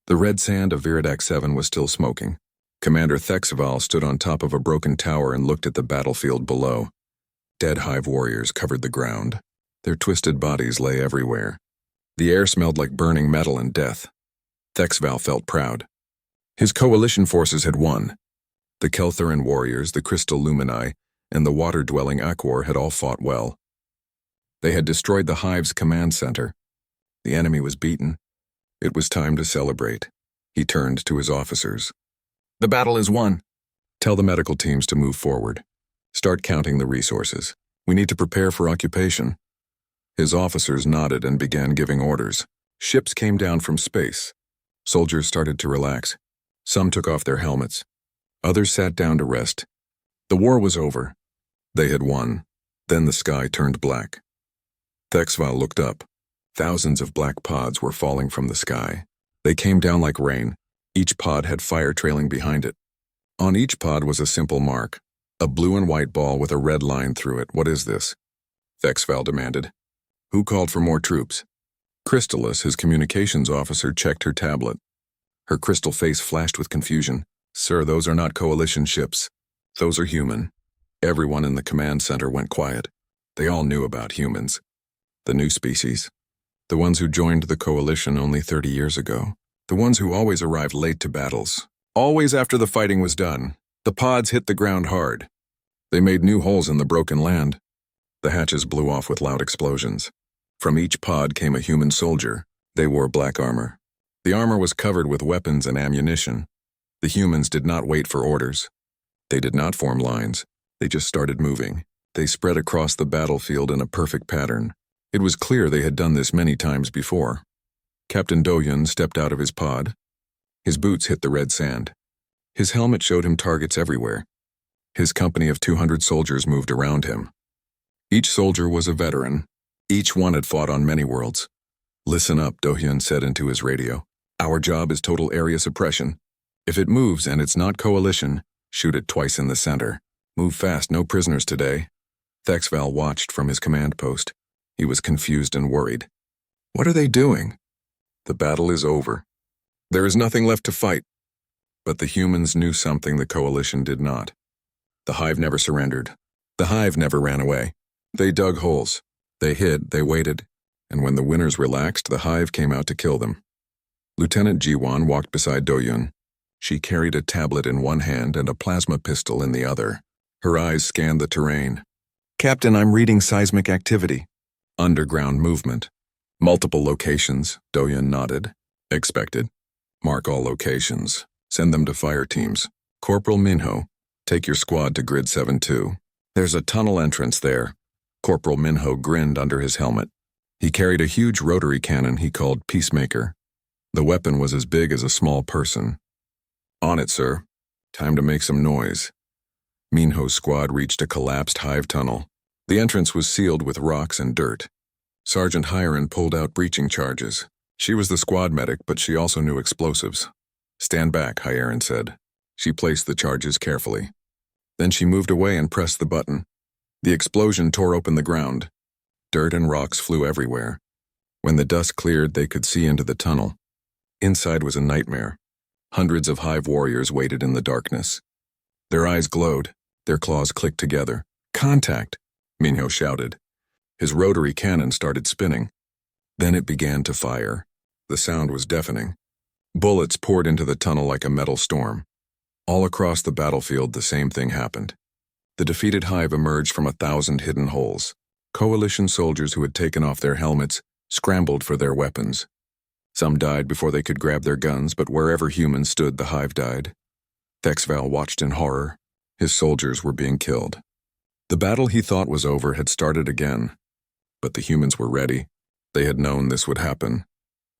The red sand of Viridac 7 was still smoking. Commander Thexval stood on top of a broken tower and looked at the battlefield below. Dead hive warriors covered the ground. Their twisted bodies lay everywhere. The air smelled like burning metal and death. Thexval felt proud. His coalition forces had won. The Kelthuran warriors, the Crystal Lumini, and the water-dwelling Akwar had all fought well. They had destroyed the hive's command center. The enemy was beaten. It was time to celebrate. He turned to his officers. "The battle is won. Tell the medical teams to move forward. Start counting the resources. We need to prepare for occupation." His officers nodded and began giving orders. Ships came down from space. Soldiers started to relax. Some took off their helmets. Others sat down to rest. The war was over. They had won. Then the sky turned black. Thexval looked up. Thousands of black pods were falling from the sky. They came down like rain. Each pod had fire trailing behind it. On each pod was a simple mark, a blue and white ball with a red line through it. "What is this?" Thexval demanded. "Who called for more troops?" Crystallis, his communications officer, checked her tablet. Her crystal face flashed with confusion. "Sir, those are not coalition ships. Those are human." Everyone in the command center went quiet. They all knew about humans. The new species. The ones who joined the coalition only 30 years ago. The ones who always arrived late to battles. Always after the fighting was done. The pods hit the ground hard. They made new holes in the broken land. The hatches blew off with loud explosions. From each pod came a human soldier. They wore black armor. The armor was covered with weapons and ammunition. The humans did not wait for orders. They did not form lines. They just started moving. They spread across the battlefield in a perfect pattern. It was clear they had done this many times before. Captain Doyun stepped out of his pod. His boots hit the red sand. His helmet showed him targets everywhere. His company of 200 soldiers moved around him. Each soldier was a veteran. Each one had fought on many worlds. "Listen up," Dohyun said into his radio. "Our job is total area suppression. If it moves and it's not coalition, shoot it twice in the center. Move fast, no prisoners today." Thexval watched from his command post. He was confused and worried. "What are they doing?" "The battle is over. There is nothing left to fight." But the humans knew something the coalition did not. The hive never surrendered. The hive never ran away. They dug holes. They hid, they waited, and when the winners relaxed, the hive came out to kill them. Lieutenant Jiwan walked beside Doyun. She carried a tablet in one hand and a plasma pistol in the other. Her eyes scanned the terrain. "Captain, I'm reading seismic activity." "Underground movement. Multiple locations," Doyun nodded. "Expected. Mark all locations. Send them to fire teams. Corporal Minho, take your squad to grid 7-2. There's a tunnel entrance there." Corporal Minho grinned under his helmet. He carried a huge rotary cannon he called Peacemaker. The weapon was as big as a small person. "On it, sir. Time to make some noise." Minho's squad reached a collapsed hive tunnel. The entrance was sealed with rocks and dirt. Sergeant Hiren pulled out breaching charges. She was the squad medic, but she also knew explosives. "Stand back," Hiren said. She placed the charges carefully. Then she moved away and pressed the button. The explosion tore open the ground. Dirt and rocks flew everywhere. When the dust cleared, they could see into the tunnel. Inside was a nightmare. Hundreds of hive warriors waited in the darkness. Their eyes glowed. Their claws clicked together. "Contact!" Minho shouted. His rotary cannon started spinning. Then it began to fire. The sound was deafening. Bullets poured into the tunnel like a metal storm. All across the battlefield, the same thing happened. The defeated hive emerged from 1,000 hidden holes. Coalition soldiers who had taken off their helmets scrambled for their weapons. Some died before they could grab their guns, but wherever humans stood, the hive died. Thexval watched in horror. His soldiers were being killed. The battle he thought was over had started again. But the humans were ready. They had known this would happen.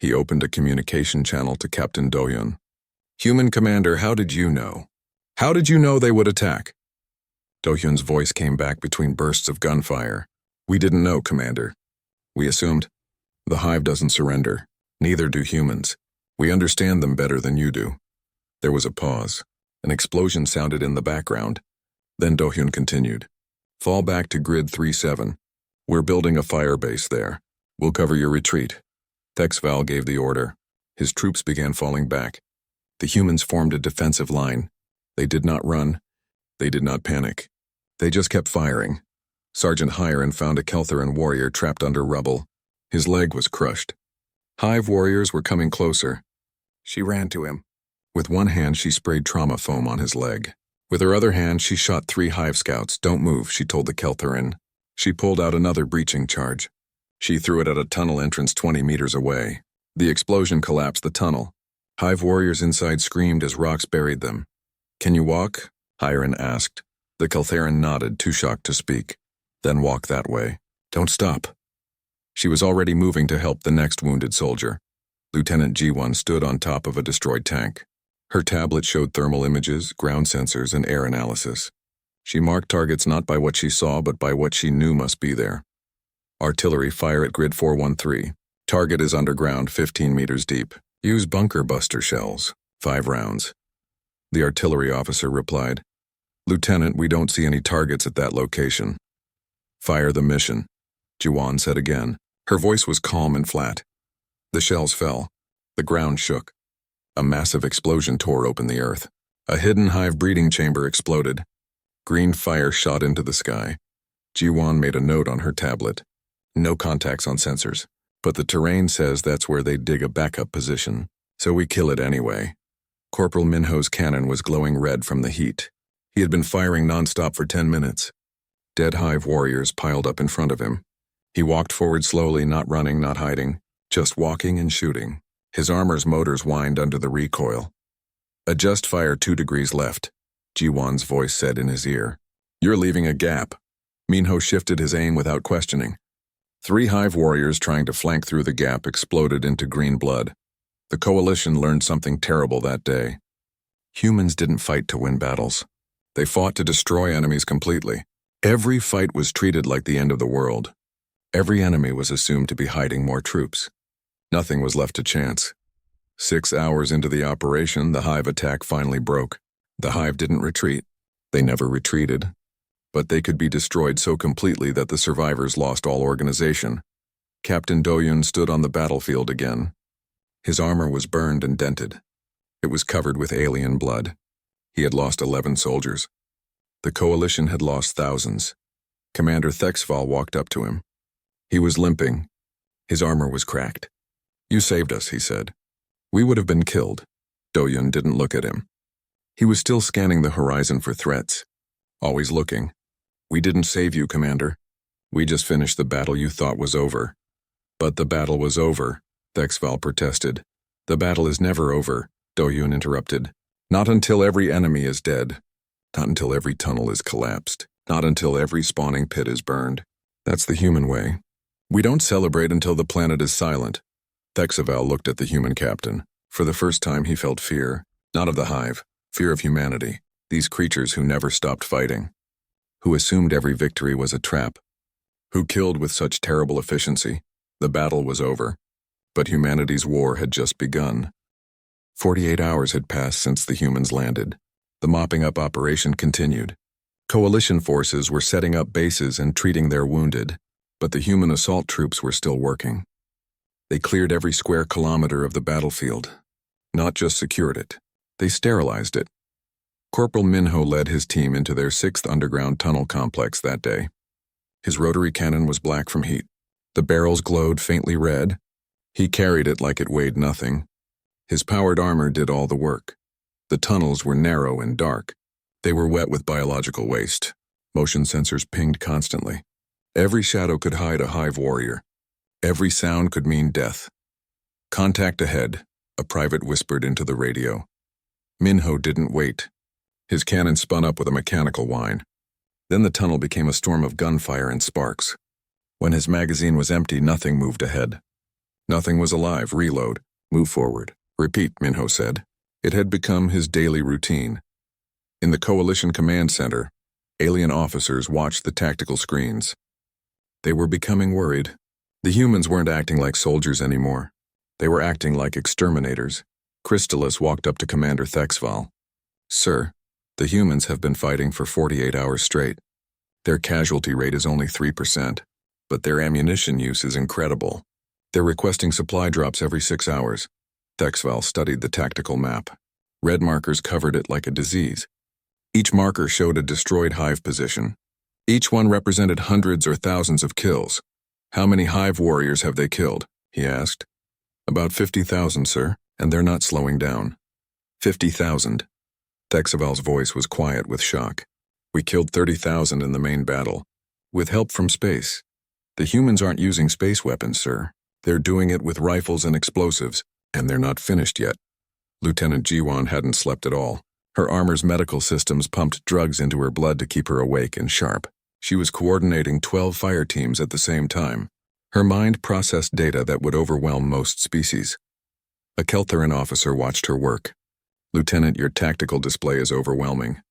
He opened a communication channel to Captain Doyun. "Human Commander, how did you know? How did you know they would attack?" Dohyun's voice came back between bursts of gunfire. "We didn't know, Commander. We assumed. The hive doesn't surrender. Neither do humans. We understand them better than you do." There was a pause. An explosion sounded in the background. Then Dohyun continued. "Fall back to grid 3-7. We're building a fire base there. We'll cover your retreat." Thexval gave the order. His troops began falling back. The humans formed a defensive line. They did not run. They did not panic. They just kept firing. Sergeant Hiren found a Keltheran warrior trapped under rubble. His leg was crushed. Hive warriors were coming closer. She ran to him. With one hand, she sprayed trauma foam on his leg. With her other hand, she shot 3 Hive scouts. "Don't move," she told the Keltheran. She pulled out another breaching charge. She threw it at a tunnel entrance 20 meters away. The explosion collapsed the tunnel. Hive warriors inside screamed as rocks buried them. "Can you walk?" Hiren asked. The Keltheran nodded, too shocked to speak. "Then walk that way. Don't stop." She was already moving to help the next wounded soldier. Lieutenant G1 stood on top of a destroyed tank. Her tablet showed thermal images, ground sensors, and air analysis. She marked targets not by what she saw, but by what she knew must be there. "Artillery, fire at grid 413. Target is underground, 15 meters deep. Use bunker buster shells. 5 rounds. The artillery officer replied, "Lieutenant, we don't see any targets at that location." "Fire the mission," Jiwan said again. Her voice was calm and flat. The shells fell. The ground shook. A massive explosion tore open the earth. A hidden hive breeding chamber exploded. Green fire shot into the sky. Jiwan made a note on her tablet. "No contacts on sensors. But the terrain says that's where they dig a backup position. So we kill it anyway." Corporal Minho's cannon was glowing red from the heat. He had been firing nonstop for 10 minutes. Dead hive warriors piled up in front of him. He walked forward slowly, not running, not hiding, just walking and shooting. His armor's motors whined under the recoil. "Adjust fire 2 degrees left," Jiwan's voice said in his ear. "You're leaving a gap." Minho shifted his aim without questioning. 3 hive warriors trying to flank through the gap exploded into green blood. The Coalition learned something terrible that day. Humans didn't fight to win battles. They fought to destroy enemies completely. Every fight was treated like the end of the world. Every enemy was assumed to be hiding more troops. Nothing was left to chance. 6 hours into the operation, the hive attack finally broke. The hive didn't retreat. They never retreated. But they could be destroyed so completely that the survivors lost all organization. Captain Doyun stood on the battlefield again. His armor was burned and dented. It was covered with alien blood. He had lost 11 soldiers. The Coalition had lost thousands. Commander Thexval walked up to him. He was limping. His armor was cracked. "You saved us," he said. "We would have been killed." Doyun didn't look at him. He was still scanning the horizon for threats. Always looking. "We didn't save you, Commander. We just finished the battle you thought was over." "But the battle was over," Thexval protested. "The battle is never over," Doyun interrupted. "Not until every enemy is dead. Not until every tunnel is collapsed. Not until every spawning pit is burned. That's the human way. We don't celebrate until the planet is silent." Thexval looked at the human captain. For the first time he felt fear. Not of the hive. Fear of humanity. These creatures who never stopped fighting. Who assumed every victory was a trap. Who killed with such terrible efficiency. The battle was over. But humanity's war had just begun. 48 hours had passed since the humans landed. The mopping up operation continued. Coalition forces were setting up bases and treating their wounded, but the human assault troops were still working. They cleared every square kilometer of the battlefield. Not just secured it. They sterilized it. Corporal Minho led his team into their 6th underground tunnel complex that day. His rotary cannon was black from heat. The barrels glowed faintly red. He carried it like it weighed nothing. His powered armor did all the work. The tunnels were narrow and dark. They were wet with biological waste. Motion sensors pinged constantly. Every shadow could hide a hive warrior. Every sound could mean death. "Contact ahead," a private whispered into the radio. Minho didn't wait. His cannon spun up with a mechanical whine. Then the tunnel became a storm of gunfire and sparks. When his magazine was empty, nothing moved ahead. Nothing was alive. Reload. Move forward. Repeat, Minho said. It had become his daily routine. In the Coalition Command Center, alien officers watched the tactical screens. They were becoming worried. The humans weren't acting like soldiers anymore. They were acting like exterminators. Crystallis walked up to Commander Thexval. "Sir, the humans have been fighting for 48 hours straight. Their casualty rate is only 3%, but their ammunition use is incredible. They're requesting supply drops every 6 hours. Thexval studied the tactical map. Red markers covered it like a disease. Each marker showed a destroyed hive position. Each one represented hundreds or thousands of kills. "How many hive warriors have they killed?" he asked. "About 50,000, sir, and they're not slowing down." 50,000. Thexval's voice was quiet with shock. "We killed 30,000 in the main battle, with help from space. The humans aren't using space weapons, sir. They're doing it with rifles and explosives, and they're not finished yet." Lieutenant Jiwon hadn't slept at all. Her armor's medical systems pumped drugs into her blood to keep her awake and sharp. She was coordinating 12 fire teams at the same time. Her mind processed data that would overwhelm most species. A Keltheran officer watched her work. "Lieutenant, your tactical display is overwhelming.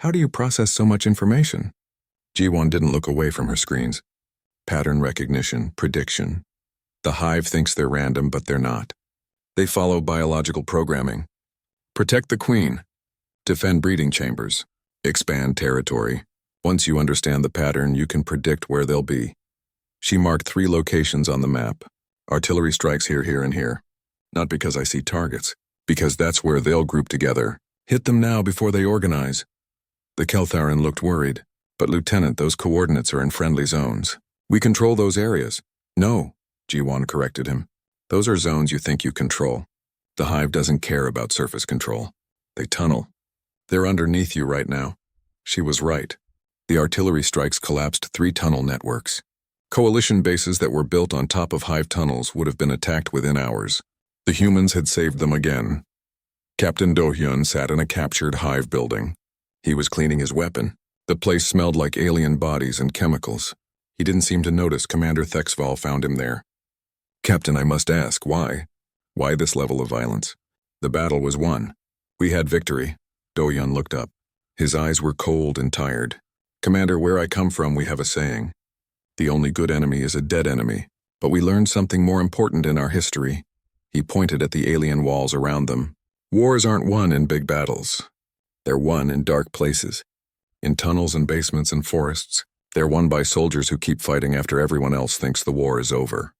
How do you process so much information?" Jiwon didn't look away from her screens. "Pattern recognition, prediction. The hive thinks they're random, but they're not. They follow biological programming. Protect the queen. Defend breeding chambers. Expand territory. Once you understand the pattern, you can predict where they'll be." She marked 3 locations on the map. "Artillery strikes here, here, and here. Not because I see targets, because that's where they'll group together. Hit them now before they organize." The Keltharan looked worried. "But Lieutenant, those coordinates are in friendly zones. We control those areas." "No," Jiwon corrected him. "Those are zones you think you control. The hive doesn't care about surface control. They tunnel. They're underneath you right now." She was right. The artillery strikes collapsed 3 tunnel networks. Coalition bases that were built on top of hive tunnels would have been attacked within hours. The humans had saved them again. Captain Do-hyun sat in a captured hive building. He was cleaning his weapon. The place smelled like alien bodies and chemicals. He didn't seem to notice Commander Thexval found him there. "Captain, I must ask, why? Why this level of violence? The battle was won. We had victory." Do-hyun looked up. His eyes were cold and tired. "Commander, where I come from, we have a saying. The only good enemy is a dead enemy. But we learned something more important in our history." He pointed at the alien walls around them. "Wars aren't won in big battles. They're won in dark places. In tunnels and basements and forests. They're won by soldiers who keep fighting after everyone else thinks the war is over.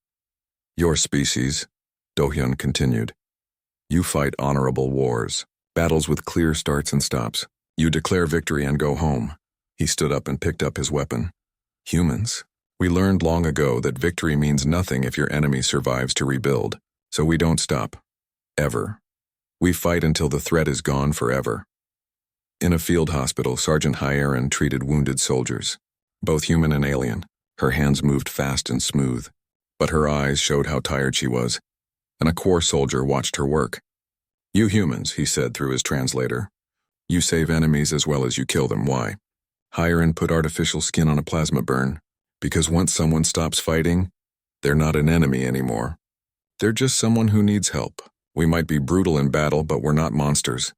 Your species," Do-hyun continued, "you fight honorable wars, battles with clear starts and stops. You declare victory and go home." He stood up and picked up his weapon. "Humans, we learned long ago that victory means nothing if your enemy survives to rebuild, so we don't stop. Ever. We fight until the threat is gone forever." In a field hospital, Sergeant Hyerin treated wounded soldiers, both human and alien. Her hands moved fast and smooth, but her eyes showed how tired she was, and a Corps soldier watched her work. "You humans," he said through his translator, "you save enemies as well as you kill them. Why?" Hyerin put artificial skin on a plasma burn, because once someone stops fighting, they're not an enemy anymore. They're just someone who needs help. We might be brutal in battle, but we're not monsters.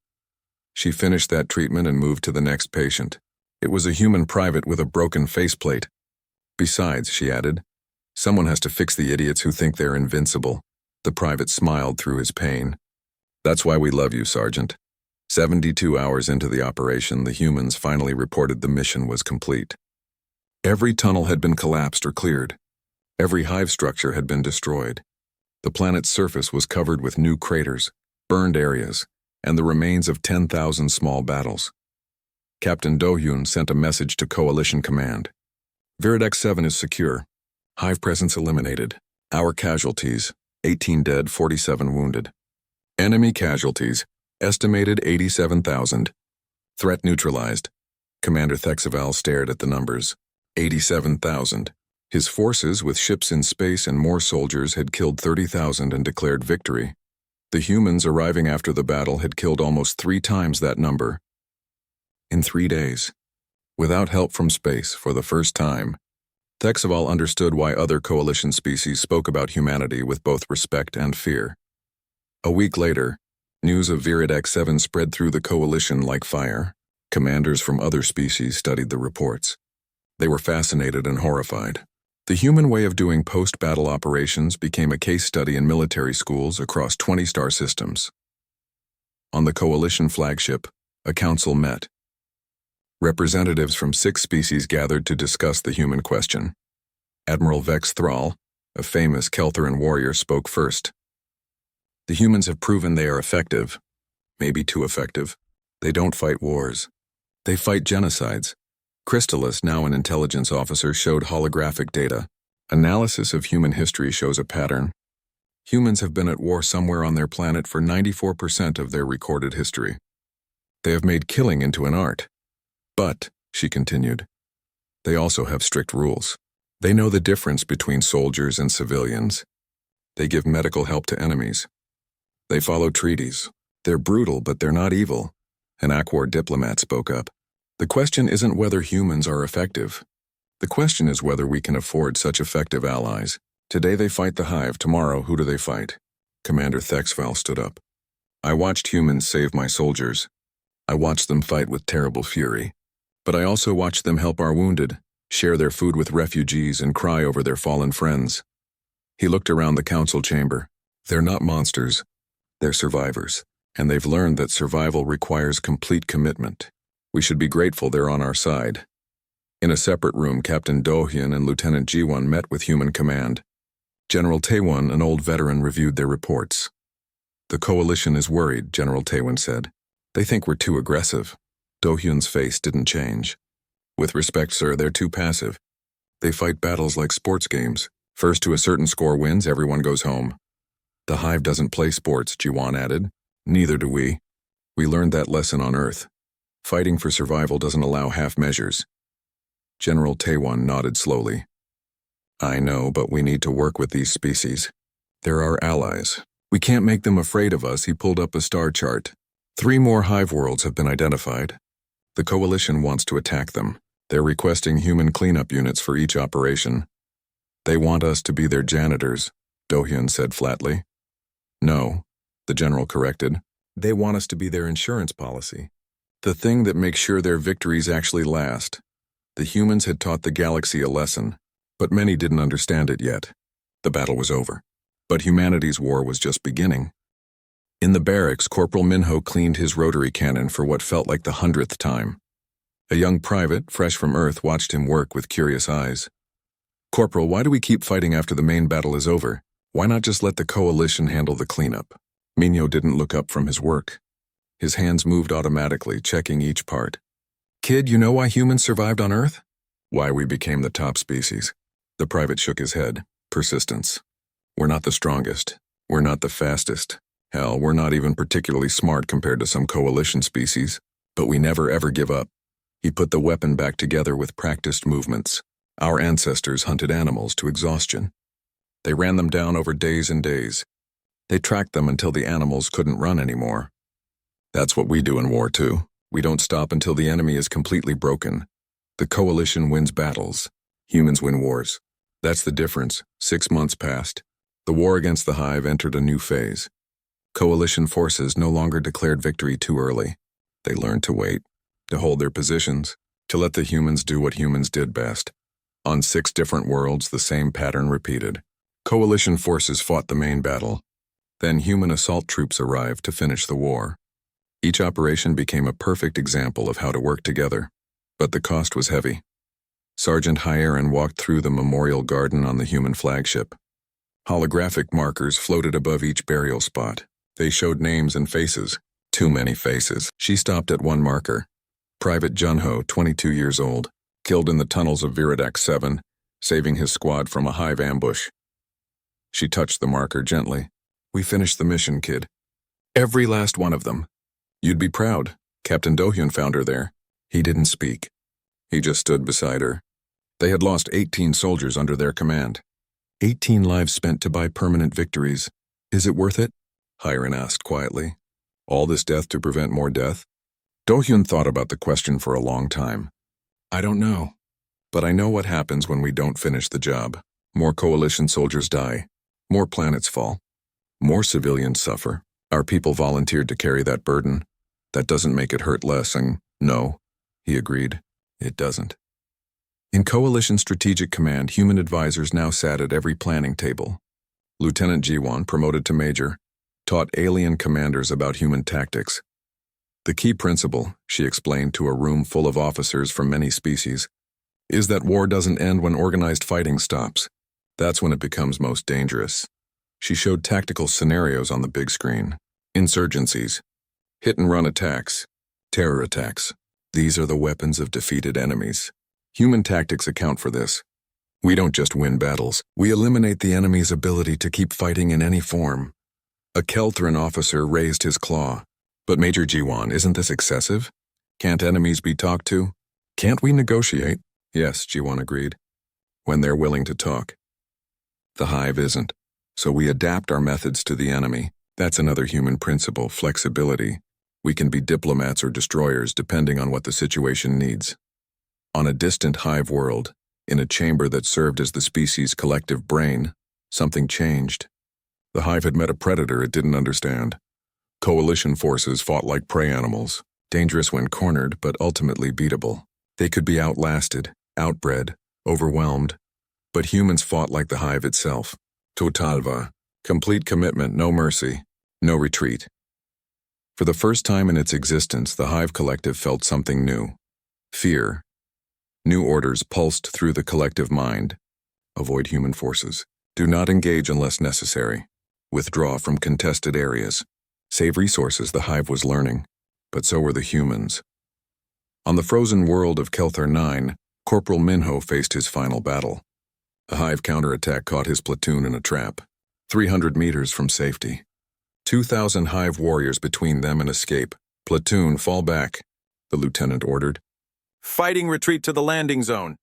She finished that treatment and moved to the next patient. It was a human private with a broken faceplate. Besides, she added, someone has to fix the idiots who think they're invincible. The private smiled through his pain. "That's why we love you, Sergeant." 72 hours into the operation, the humans finally reported the mission was complete. Every tunnel had been collapsed or cleared. Every hive structure had been destroyed. The planet's surface was covered with new craters, burned areas, and the remains of 10,000 small battles. Captain Do-hyun sent a message to Coalition Command. "Viridex 7 is secure. Hive presence eliminated. Our casualties, 18 dead, 47 wounded. Enemy casualties, estimated 87,000. Threat neutralized." Commander Thexval stared at the numbers. 87,000. His forces, with ships in space and more soldiers, had killed 30,000 and declared victory. The humans arriving after the battle had killed almost 3 times that number. In 3 days. Without help from space, for the first time, Thexval understood why other coalition species spoke about humanity with both respect and fear. A week later, news of Viridex 7 spread through the coalition like fire. Commanders from other species studied the reports. They were fascinated and horrified. The human way of doing post-battle operations became a case study in military schools across 20 star systems. On the coalition flagship, a council met. Representatives from 6 species gathered to discuss the human question. Admiral Vex Thrall, a famous Keltheran warrior, spoke first. The humans have proven they are effective. Maybe too effective. They don't fight wars. They fight genocides. Crystalis, now an intelligence officer, showed holographic data. Analysis of human history shows a pattern. Humans have been at war somewhere on their planet for 94% of their recorded history. They have made killing into an art. But, she continued, they also have strict rules. They know the difference between soldiers and civilians. They give medical help to enemies. They follow treaties. They're brutal, but they're not evil. An Aquar diplomat spoke up. The question isn't whether humans are effective. The question is whether we can afford such effective allies. Today they fight the Hive. Tomorrow, who do they fight? Commander Thexval stood up. I watched humans save my soldiers. I watched them fight with terrible fury. But I also watched them help our wounded, share their food with refugees, and cry over their fallen friends. He looked around the council chamber. They're not monsters. They're survivors. And they've learned that survival requires complete commitment. We should be grateful they're on our side. In a separate room, Captain Dohyun and Lieutenant Jiwon met with Human Command. General Taewon, an old veteran, reviewed their reports. The coalition is worried, General Taewon said. They think we're too aggressive. Dohyun's face didn't change. With respect, sir, they're too passive. They fight battles like sports games. First to a certain score wins, everyone goes home. The Hive doesn't play sports, Jiwon added. Neither do we. We learned that lesson on Earth. Fighting for survival doesn't allow half measures. General Taewon nodded slowly. I know, but we need to work with these species. They're our allies. We can't make them afraid of us. He pulled up a star chart. 3 more Hive worlds have been identified. The coalition wants to attack them. They're requesting human cleanup units for each operation. They want us to be their janitors, Dohyun said flatly. No, the general corrected. They want us to be their insurance policy. The thing that makes sure their victories actually last. The humans had taught the galaxy a lesson, but many didn't understand it yet. The battle was over, but humanity's war was just beginning. In the barracks, Corporal Minho cleaned his rotary cannon for what felt like the 100th time. A young private, fresh from Earth, watched him work with curious eyes. Corporal, why do we keep fighting after the main battle is over? Why not just let the coalition handle the cleanup? Minho didn't look up from his work. His hands moved automatically, checking each part. Kid, you know why humans survived on Earth? Why we became the top species. The private shook his head. Persistence. We're not the strongest. We're not the fastest. Hell, we're not even particularly smart compared to some coalition species. But we never ever give up. He put the weapon back together with practiced movements. Our ancestors hunted animals to exhaustion. They ran them down over days and days. They tracked them until the animals couldn't run anymore. That's what we do in war too. We don't stop until the enemy is completely broken. The coalition wins battles. Humans win wars. That's the difference. 6 months passed. The war against the Hive entered a new phase. Coalition forces no longer declared victory too early. They learned to wait, to hold their positions, to let the humans do what humans did best. On 6 different worlds, the same pattern repeated. Coalition forces fought the main battle. Then human assault troops arrived to finish the war. Each operation became a perfect example of how to work together. But the cost was heavy. Sergeant Hyeron walked through the memorial garden on the human flagship. Holographic markers floated above each burial spot. They showed names and faces. Too many faces. She stopped at one marker. Private Junho, 22 years old, killed in the tunnels of Viridax 7, saving his squad from a Hive ambush. She touched the marker gently. We finished the mission, kid. Every last one of them. You'd be proud. Captain Dohyun found her there. He didn't speak. He just stood beside her. They had lost 18 soldiers under their command. 18 lives spent to buy permanent victories. Is it worth it? Hyeron asked quietly. All this death to prevent more death? Dohyun thought about the question for a long time. I don't know. But I know what happens when we don't finish the job. More coalition soldiers die. More planets fall. More civilians suffer. Our people volunteered to carry that burden. That doesn't make it hurt less, and no, he agreed, it doesn't. In Coalition Strategic Command, human advisors now sat at every planning table. Lieutenant Jiwon, promoted to major, taught alien commanders about human tactics. The key principle, she explained to a room full of officers from many species, is that war doesn't end when organized fighting stops. That's when it becomes most dangerous. She showed tactical scenarios on the big screen. Insurgencies, hit-and-run attacks, terror attacks. These are the weapons of defeated enemies. Human tactics account for this. We don't just win battles, we eliminate the enemy's ability to keep fighting in any form. A Kelthran officer raised his claw. But Major Jiwan, isn't this excessive? Can't enemies be talked to? Can't we negotiate? Yes, Jiwan agreed. When they're willing to talk. The Hive isn't. So we adapt our methods to the enemy. That's another human principle, flexibility. We can be diplomats or destroyers depending on what the situation needs. On a distant Hive world, in a chamber that served as the species' collective brain, something changed. The Hive had met a predator it didn't understand. Coalition forces fought like prey animals, dangerous when cornered but ultimately beatable. They could be outlasted, outbred, overwhelmed. But humans fought like the Hive itself. Totalva, complete commitment, no mercy, no retreat. For the first time in its existence, the Hive collective felt something new. Fear. New orders pulsed through the collective mind. Avoid human forces. Do not engage unless necessary. Withdraw from contested areas. Save resources, the Hive was learning. But so were the humans. On the frozen world of Kelthar 9, Corporal Minho faced his final battle. A Hive counterattack caught his platoon in a trap, 300 meters from safety. 2,000 Hive warriors between them and escape. Platoon, fall back, the lieutenant ordered. Fighting retreat to the landing zone.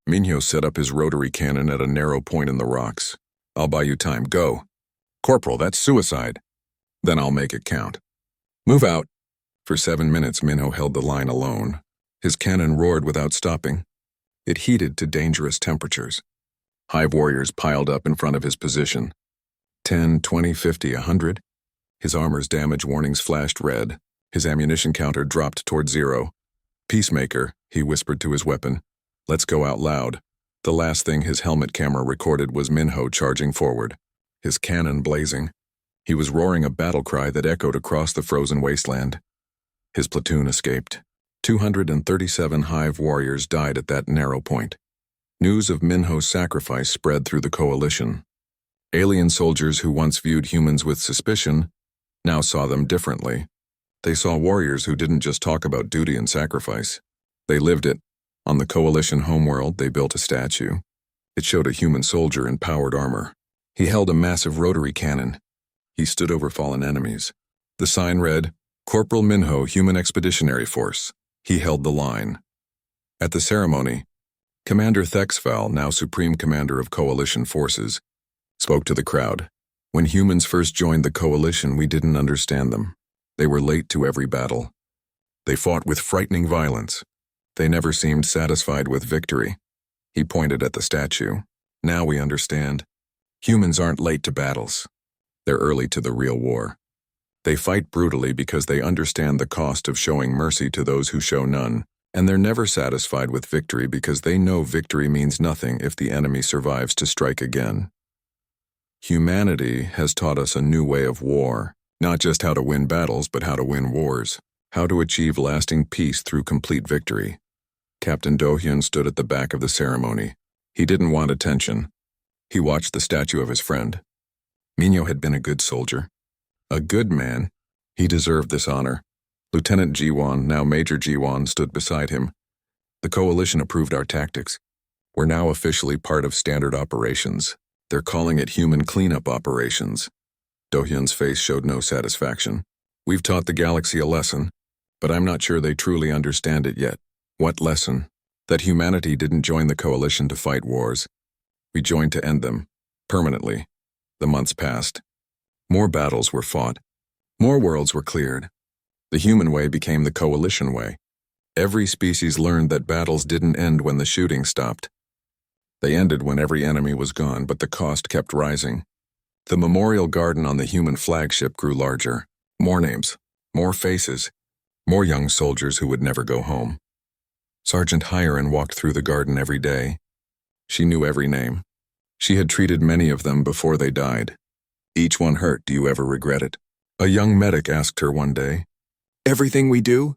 Minho set up his rotary cannon at a narrow point in the rocks. I'll buy you time, go. Corporal, that's suicide. Then I'll make it count. Move out. For 7 minutes, Minho held the line alone. His cannon roared without stopping. It heated to dangerous temperatures. Hive warriors piled up in front of his position. 10, 20, 50, 100. His armor's damage warnings flashed red. His ammunition counter dropped toward 0. Peacemaker, he whispered to his weapon. Let's go out loud. The last thing his helmet camera recorded was Minho charging forward, his cannon blazing. He was roaring a battle cry that echoed across the frozen wasteland. His platoon escaped. 237 Hive warriors died at that narrow point. News of Minho's sacrifice spread through the coalition. Alien soldiers who once viewed humans with suspicion now saw them differently. They saw warriors who didn't just talk about duty and sacrifice. They lived it. On the coalition homeworld, they built a statue. It showed a human soldier in powered armor. He held a massive rotary cannon. He stood over fallen enemies. The sign read, Corporal Minho, Human Expeditionary Force. He held the line. At the ceremony, Commander Thexval, now Supreme Commander of Coalition Forces, spoke to the crowd. When humans first joined the coalition, we didn't understand them. They were late to every battle. They fought with frightening violence. They never seemed satisfied with victory. He pointed at the statue. Now we understand. Humans aren't late to battles. They're early to the real war. They fight brutally because they understand the cost of showing mercy to those who show none, and they're never satisfied with victory because they know victory means nothing if the enemy survives to strike again. Humanity has taught us a new way of war, not just how to win battles, but how to win wars, how to achieve lasting peace through complete victory. Captain Do-hyun stood at the back of the ceremony. He didn't want attention. He watched the statue of his friend. Minho had been a good soldier. A good man. He deserved this honor. Lieutenant Jiwan, now Major Jiwan, stood beside him. The coalition approved our tactics. We're now officially part of standard operations. They're calling it human cleanup operations. Do-hyun's face showed no satisfaction. We've taught the galaxy a lesson, but I'm not sure they truly understand it yet. What lesson? That humanity didn't join the coalition to fight wars. We joined to end them, permanently. The months passed. More battles were fought. More worlds were cleared. The human way became the coalition way. Every species learned that battles didn't end when the shooting stopped. They ended when every enemy was gone, but the cost kept rising. The memorial garden on the human flagship grew larger. More names, more faces, more young soldiers who would never go home. Sergeant Hiren walked through the garden every day. She knew every name. She had treated many of them before they died. Each one hurt. Do you ever regret it? A young medic asked her one day. Everything we do?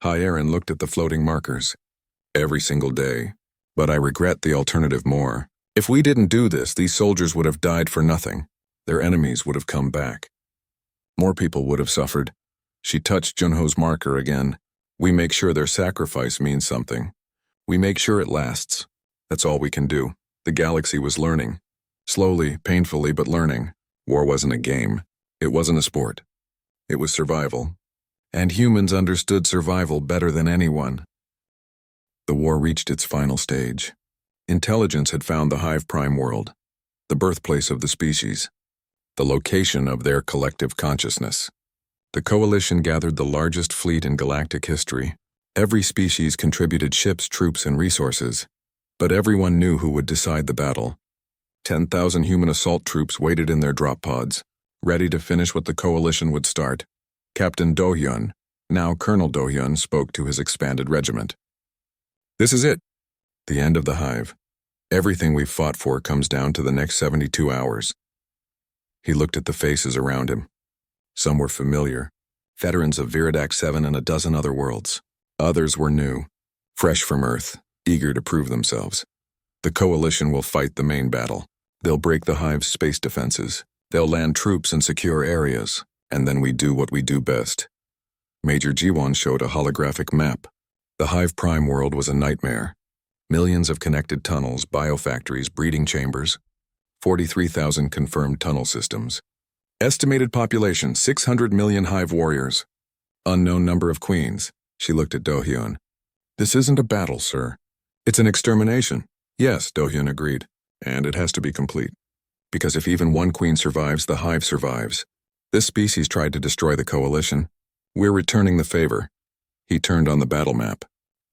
Hiren looked at the floating markers. Every single day. But I regret the alternative more. If we didn't do this, these soldiers would have died for nothing. their enemies would have come back. More people would have suffered. She touched Junho's marker again. We make sure their sacrifice means something. We make sure it lasts. That's all we can do. The galaxy was learning. Slowly, painfully, but learning. War wasn't a game. It wasn't a sport. It was survival. And humans understood survival better than anyone. The war reached its final stage. Intelligence had found the Hive Prime world, the birthplace of the species, the location of their collective consciousness. The coalition gathered the largest fleet in galactic history. Every species contributed ships, troops, and resources, but everyone knew who would decide the battle. 10,000 human assault troops waited in their drop pods, ready to finish what the coalition would start. Captain Do-hyun, now Colonel Do-hyun, spoke to his expanded regiment. This is it. The end of the Hive. Everything we've fought for comes down to the next 72 hours. He looked at the faces around him. Some were familiar, veterans of Viridac 7 and a dozen other worlds. Others were new, fresh from Earth, eager to prove themselves. The coalition will fight the main battle. They'll break the Hive's space defenses. They'll land troops in secure areas, and then we do what we do best. Major Jiwon showed a holographic map. The Hive Prime world was a nightmare. Millions of connected tunnels, biofactories, breeding chambers, 43,000 confirmed tunnel systems. Estimated population, 600 million Hive warriors. Unknown number of queens. She looked at Do-hyun. This isn't a battle, sir. It's an extermination. Yes, Do-hyun agreed. And it has to be complete. Because if even one queen survives, the Hive survives. This species tried to destroy the coalition. We're returning the favor. He turned on the battle map.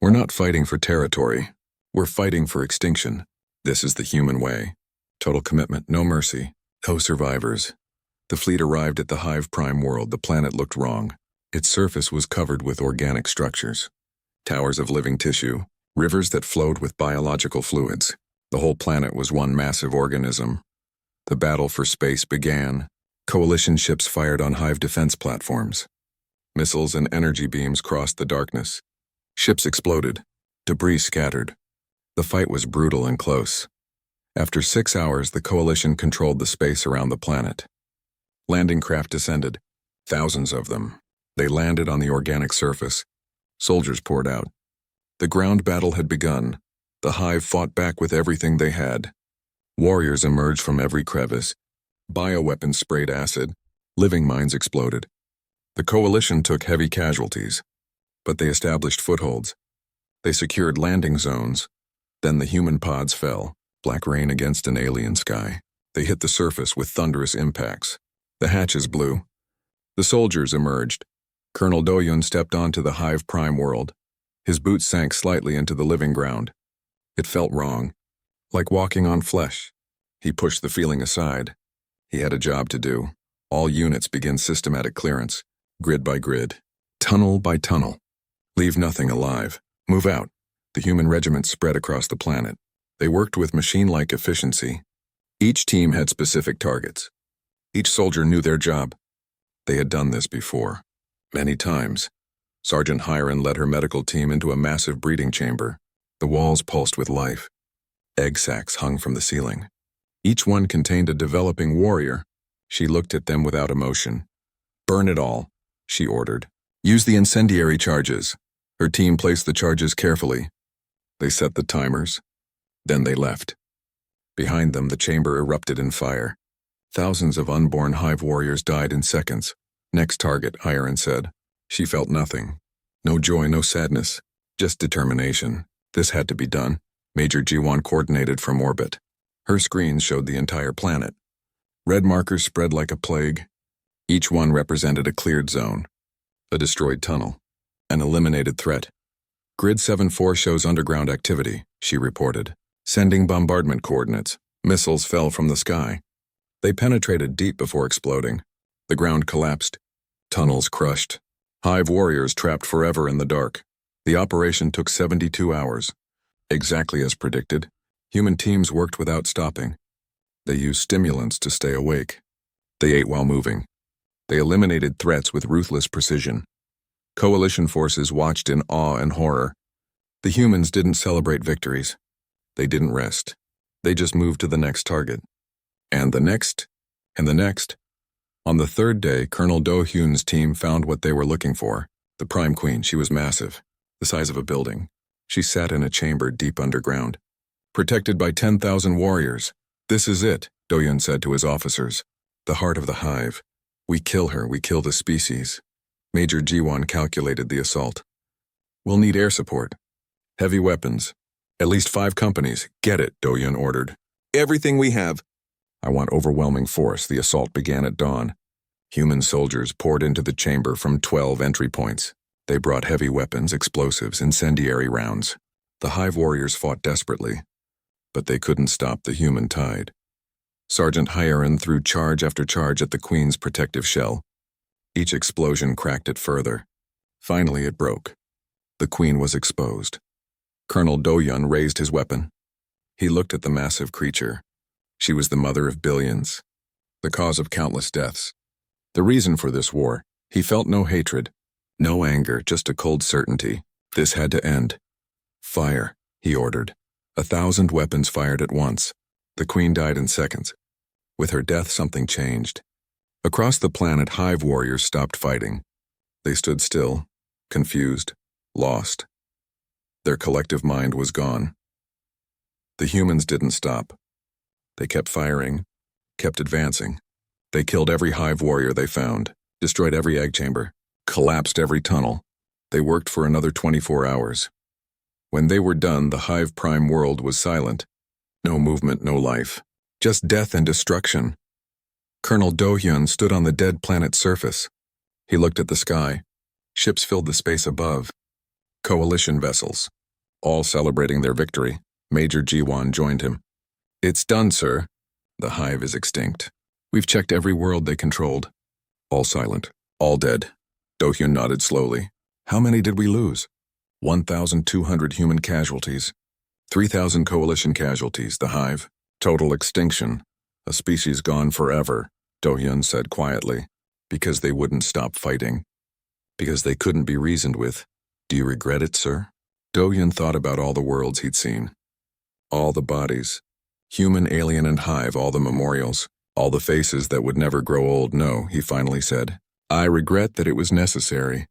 We're not fighting for territory. We're fighting for extinction. This is the human way. Total commitment, no mercy, no survivors. The fleet arrived at the Hive Prime world. The planet looked wrong. Its surface was covered with organic structures. Towers of living tissue, rivers that flowed with biological fluids. The whole planet was one massive organism. The battle for space began. Coalition ships fired on Hive defense platforms. Missiles and energy beams crossed the darkness. Ships exploded. Debris scattered. The fight was brutal and close. After 6 hours, the coalition controlled the space around the planet. Landing craft descended. Thousands of them. They landed on the organic surface. Soldiers poured out. The ground battle had begun. The Hive fought back with everything they had. Warriors emerged from every crevice. Bioweapons sprayed acid. Living mines exploded. The coalition took heavy casualties, but they established footholds. They secured landing zones. Then the human pods fell, black rain against an alien sky. They hit the surface with thunderous impacts. The hatches blew. The soldiers emerged. Colonel Do-hyun stepped onto the Hive Prime world. His boots sank slightly into the living ground. It felt wrong, like walking on flesh. He pushed the feeling aside. He had a job to do. All units begin systematic clearance, grid by grid, tunnel by tunnel. Leave nothing alive. Move out. The human regiment spread across the planet. They worked with machine-like efficiency. Each team had specific targets. Each soldier knew their job. They had done this before. Many times. Sergeant Hiron led her medical team into a massive breeding chamber. The walls pulsed with life. Egg sacs hung from the ceiling. Each one contained a developing warrior. She looked at them without emotion. Burn it all, she ordered. Use the incendiary charges. Her team placed the charges carefully. They set the timers. Then they left. Behind them, the chamber erupted in fire. Thousands of unborn Hive warriors died in seconds. Next target, Hiron said. She felt nothing. No joy, no sadness. Just determination. This had to be done. Major Jiwon coordinated from orbit. Her screens showed the entire planet. Red markers spread like a plague. Each one represented a cleared zone, a destroyed tunnel, an eliminated threat. Grid 7-4 shows underground activity, she reported. Sending bombardment coordinates. Missiles fell from the sky. They penetrated deep before exploding. The ground collapsed. Tunnels crushed. Hive warriors trapped forever in the dark. The operation took 72 hours. Exactly as predicted, human teams worked without stopping. They used stimulants to stay awake. They ate while moving. They eliminated threats with ruthless precision. Coalition forces watched in awe and horror. The humans didn't celebrate victories. They didn't rest. They just moved to the next target. And the next, And the next. On the third day, Colonel Do-hyun's team found what they were looking for. The Prime Queen. She was massive, the size of a building. She sat in a chamber deep underground, protected by 10,000 warriors. This is it, Do-hyun said to his officers. The heart of the hive. We kill her, we kill the species. Major Ji-won calculated the assault. We'll need air support. Heavy weapons. At least 5 companies. Get it, Do-hyun ordered. Everything we have. I want overwhelming force. The assault began at dawn. Human soldiers poured into the chamber from 12 entry points. They brought heavy weapons, explosives, incendiary rounds. The hive warriors fought desperately, but they couldn't stop the human tide. Sergeant Hyerin threw charge after charge at the Queen's protective shell. Each explosion cracked it further. Finally, it broke. The Queen was exposed. Colonel Do-hyun raised his weapon. He looked at the massive creature. She was the mother of billions, the cause of countless deaths. The reason for this war. He felt no hatred, no anger, just a cold certainty. This had to end. Fire, he ordered. 1,000 weapons fired at once. The Queen died in seconds. With her death, something changed. Across the planet, hive warriors stopped fighting. They stood still, confused, lost. Their collective mind was gone. The humans didn't stop. They kept firing, kept advancing. They killed every hive warrior they found, destroyed every egg chamber, collapsed every tunnel. They worked for another 24 hours. When they were done, the hive prime world was silent. No movement, no life. Just death and destruction. Colonel Do-hyun stood on the dead planet's surface. He looked at the sky. Ships filled the space above. Coalition vessels, all celebrating their victory. Major Ji-won joined him. It's done, sir. The hive is extinct. We've checked every world they controlled. All silent, all dead. Do-hyun nodded slowly. How many did we lose? 1,200 human casualties. 3,000 coalition casualties, the hive. Total extinction. A species gone forever, Do-hyun said quietly. Because they wouldn't stop fighting. Because they couldn't be reasoned with. Do you regret it, sir? Do-hyun thought about all the worlds he'd seen. All the bodies. Human, alien, and hive, all the memorials. All the faces that would never grow old. No, he finally said. I regret that it was necessary.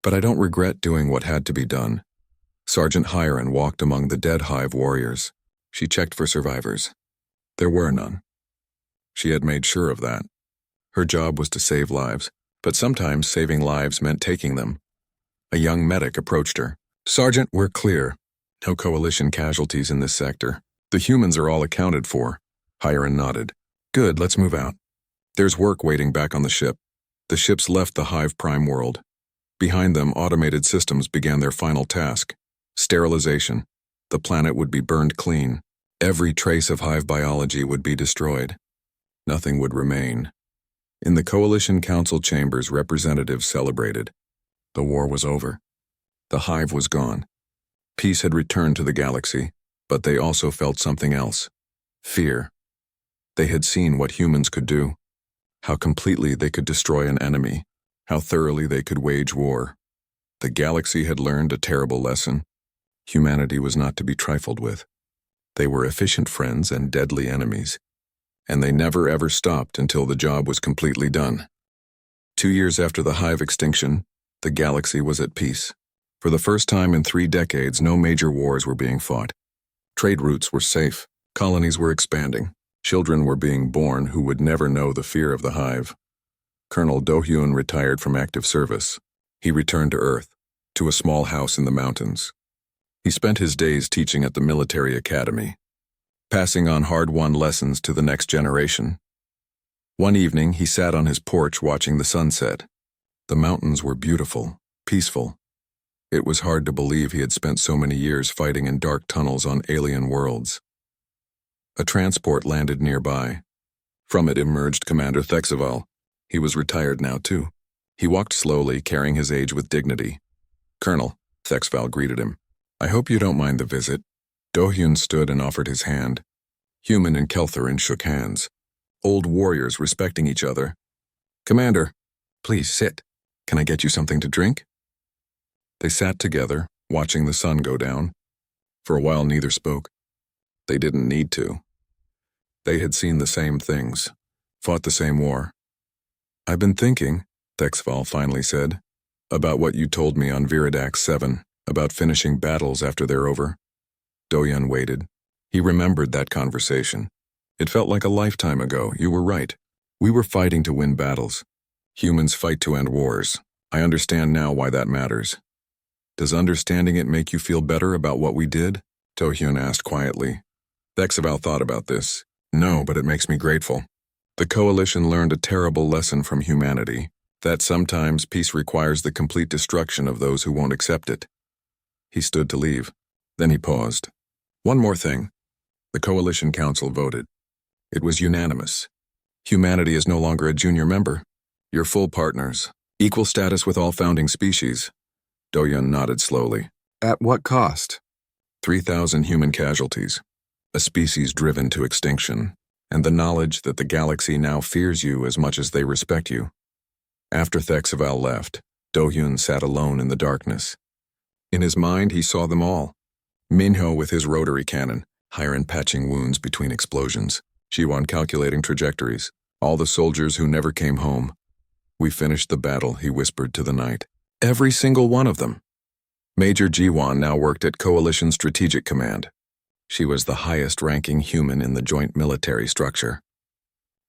But I don't regret doing what had to be done. Sergeant Hyerin walked among the dead hive warriors. She checked for survivors. There were none. She had made sure of that. Her job was to save lives, but sometimes saving lives meant taking them. A young medic approached her. Sergeant, we're clear. No coalition casualties in this sector. The humans are all accounted for. Hyerin nodded. Good, let's move out. There's work waiting back on the ship. The ships left the hive prime world. Behind them, automated systems began their final task. Sterilization. The planet would be burned clean. Every trace of hive biology would be destroyed. Nothing would remain. In the Coalition Council chambers, representatives celebrated. The war was over. The hive was gone. Peace had returned to the galaxy, but they also felt something else. Fear. They had seen what humans could do. How completely they could destroy an enemy. How thoroughly they could wage war. The galaxy had learned a terrible lesson. Humanity was not to be trifled with. They were efficient friends and deadly enemies. And they never ever stopped until the job was completely done. 2 years after the hive extinction, the galaxy was at peace. For the first time in 3 decades, no major wars were being fought. Trade routes were safe. Colonies were expanding. Children were being born who would never know the fear of the hive. Colonel Do-hyun retired from active service. He returned to Earth, to a small house in the mountains. He spent his days teaching at the military academy, passing on hard-won lessons to the next generation. One evening, he sat on his porch watching the sunset. The mountains were beautiful, peaceful. It was hard to believe he had spent so many years fighting in dark tunnels on alien worlds. A transport landed nearby. From it emerged Commander Thexeval. He was retired now, too. He walked slowly, carrying his age with dignity. Colonel, Thexeval greeted him. I hope you don't mind the visit. Do-hyun stood and offered his hand. Human and Keltherin shook hands. Old warriors respecting each other. Commander, please sit. Can I get you something to drink? They sat together, watching the sun go down. For a while, neither spoke. They didn't need to. They had seen the same things. Fought the same war. I've been thinking, Thexval finally said, about what you told me on Viridax 7, about finishing battles after they're over. Doyun waited. He remembered that conversation. It felt like a lifetime ago. You were right. We were fighting to win battles. Humans fight to end wars. I understand now why that matters. Does understanding it make you feel better about what we did? Dohyun asked quietly. Thexval thought about this. No, but it makes me grateful. The Coalition learned a terrible lesson from humanity, that sometimes peace requires the complete destruction of those who won't accept it. He stood to leave. Then he paused. One more thing. The Coalition Council voted. It was unanimous. Humanity is no longer a junior member. You're full partners. Equal status with all founding species. Doyun nodded slowly. At what cost? 3,000 human casualties. A species driven to extinction. And the knowledge that the galaxy now fears you as much as they respect you. After Thexval left, Dohyun sat alone in the darkness. In his mind, he saw them all. Minho with his rotary cannon, Hiron patching wounds between explosions, Jiwon calculating trajectories, all the soldiers who never came home. We finished the battle, he whispered to the night. Every single one of them. Major Jiwon now worked at Coalition Strategic Command. She was the highest-ranking human in the joint military structure.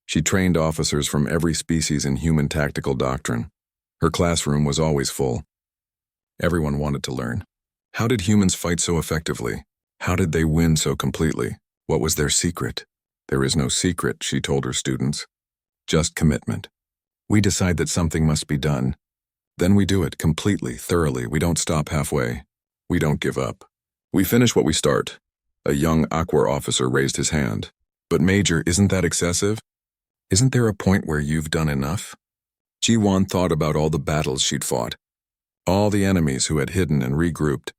She trained officers from every species in human tactical doctrine. Her classroom was always full. Everyone wanted to learn. How did humans fight so effectively? How did they win so completely? What was their secret? There is no secret, she told her students. Just commitment. We decide that something must be done. Then we do it completely, thoroughly. We don't stop halfway. We don't give up. We finish what we start. A young Aqua officer raised his hand. But Major, isn't that excessive? Isn't there a point where you've done enough? Jiwon thought about all the battles she'd fought. All the enemies who had hidden and regrouped.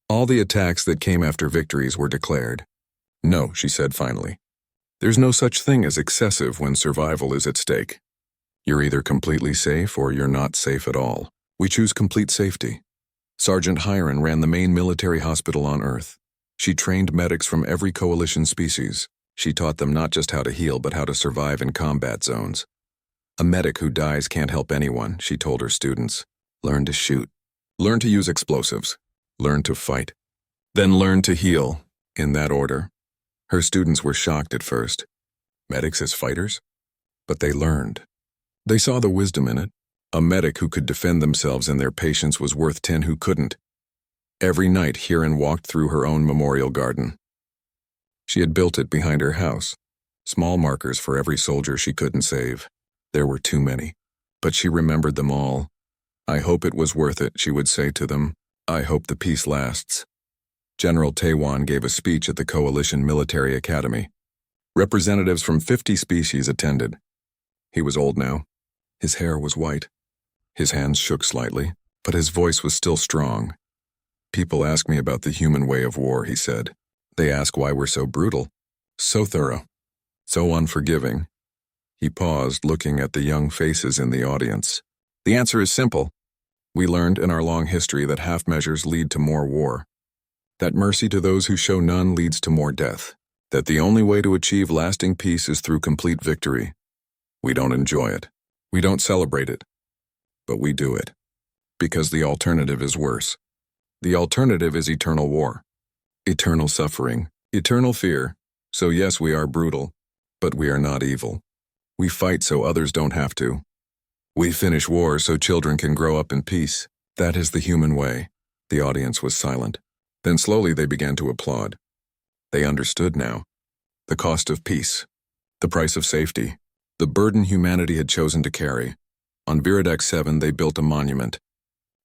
All the attacks that came after victories were declared. No, she said finally. There's no such thing as excessive when survival is at stake. You're either completely safe or you're not safe at all. We choose complete safety. Sergeant Hiron ran the main military hospital on Earth. She trained medics from every coalition species. She taught them not just how to heal, but how to survive in combat zones. A medic who dies can't help anyone, she told her students. Learn to shoot. Learn to use explosives. Learn to fight. Then learn to heal, in that order. Her students were shocked at first. Medics as fighters? But they learned. They saw the wisdom in it. A medic who could defend themselves and their patients was worth 10 who couldn't. Every night, Hiron walked through her own memorial garden. She had built it behind her house. Small markers for every soldier she couldn't save. There were too many. But she remembered them all. I hope it was worth it, she would say to them. I hope the peace lasts. General Taewon gave a speech at the Coalition Military Academy. Representatives from 50 species attended. He was old now. His hair was white. His hands shook slightly, but his voice was still strong. People ask me about the human way of war, he said. They ask why we're so brutal, so thorough, so unforgiving. He paused, looking at the young faces in the audience. The answer is simple. We learned in our long history that half measures lead to more war. That mercy to those who show none leads to more death. That the only way to achieve lasting peace is through complete victory. We don't enjoy it. We don't celebrate it. But we do it. Because the alternative is worse. The alternative is eternal war. Eternal suffering. Eternal fear. So yes, we are brutal. But we are not evil. We fight so others don't have to. We finish war so children can grow up in peace. That is the human way. The audience was silent. Then slowly they began to applaud. They understood now. The cost of peace. The price of safety. The burden humanity had chosen to carry. On Viridax 7 they built a monument.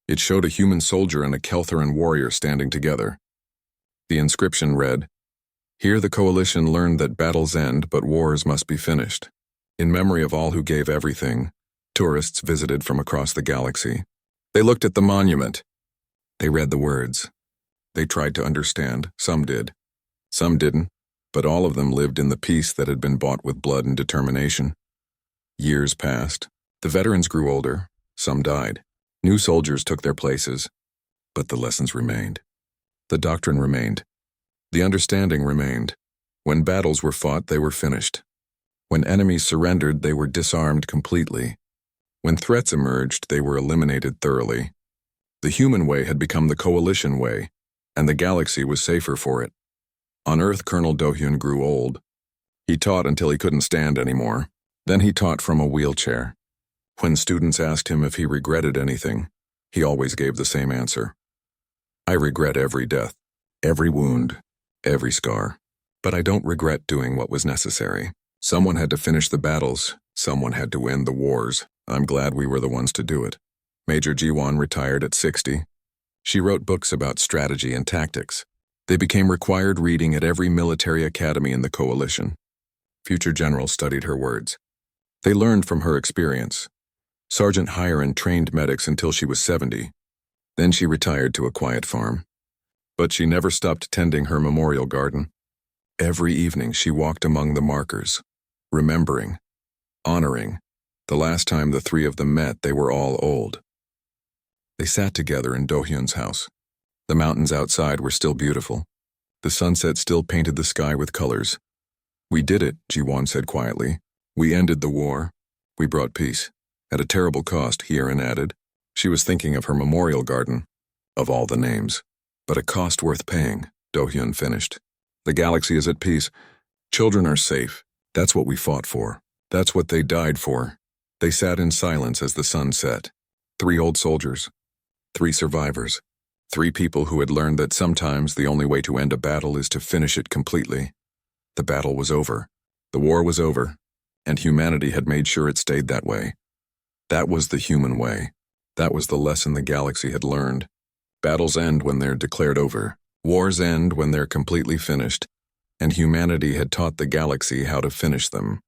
It showed a human soldier and a Keltheran warrior standing together. The inscription read, "Here the Coalition learned that battles end, but wars must be finished. In memory of all who gave everything, tourists visited from across the galaxy." They looked at the monument. They read the words. They tried to understand. Some did. Some didn't, but all of them lived in the peace that had been bought with blood and determination. Years passed. The veterans grew older. Some died. New soldiers took their places. But the lessons remained. The doctrine remained. The understanding remained. When battles were fought, they were finished. When enemies surrendered, they were disarmed completely. When threats emerged, they were eliminated thoroughly. The human way had become the coalition way, and the galaxy was safer for it. On Earth, Colonel Do-hyun grew old. He taught until he couldn't stand anymore. Then he taught from a wheelchair. When students asked him if he regretted anything, he always gave the same answer. I regret every death, every wound, every scar. But I don't regret doing what was necessary. Someone had to finish the battles. Someone had to end the wars. I'm glad we were the ones to do it. Major Ji-won retired at 60. She wrote books about strategy and tactics. They became required reading at every military academy in the coalition. Future generals studied her words. They learned from her experience. Sergeant Hiren trained medics until she was 70. Then she retired to a quiet farm. But she never stopped tending her memorial garden. Every evening she walked among the markers, remembering, honoring. The last time the three of them met, they were all old. They sat together in Do-hyun's house. The mountains outside were still beautiful. The sunset still painted the sky with colors. We did it, Ji-won said quietly. We ended the war. We brought peace. At a terrible cost, Hiren added. She was thinking of her memorial garden, of all the names. But a cost worth paying, Do-hyun finished. The galaxy is at peace. Children are safe. That's what we fought for. That's what they died for. They sat in silence as the sun set. 3 old soldiers. 3 survivors. 3 people who had learned that sometimes the only way to end a battle is to finish it completely. The battle was over. The war was over. And humanity had made sure it stayed that way. That was the human way. That was the lesson the galaxy had learned. Battles end when they're declared over. Wars end when they're completely finished. And humanity had taught the galaxy how to finish them.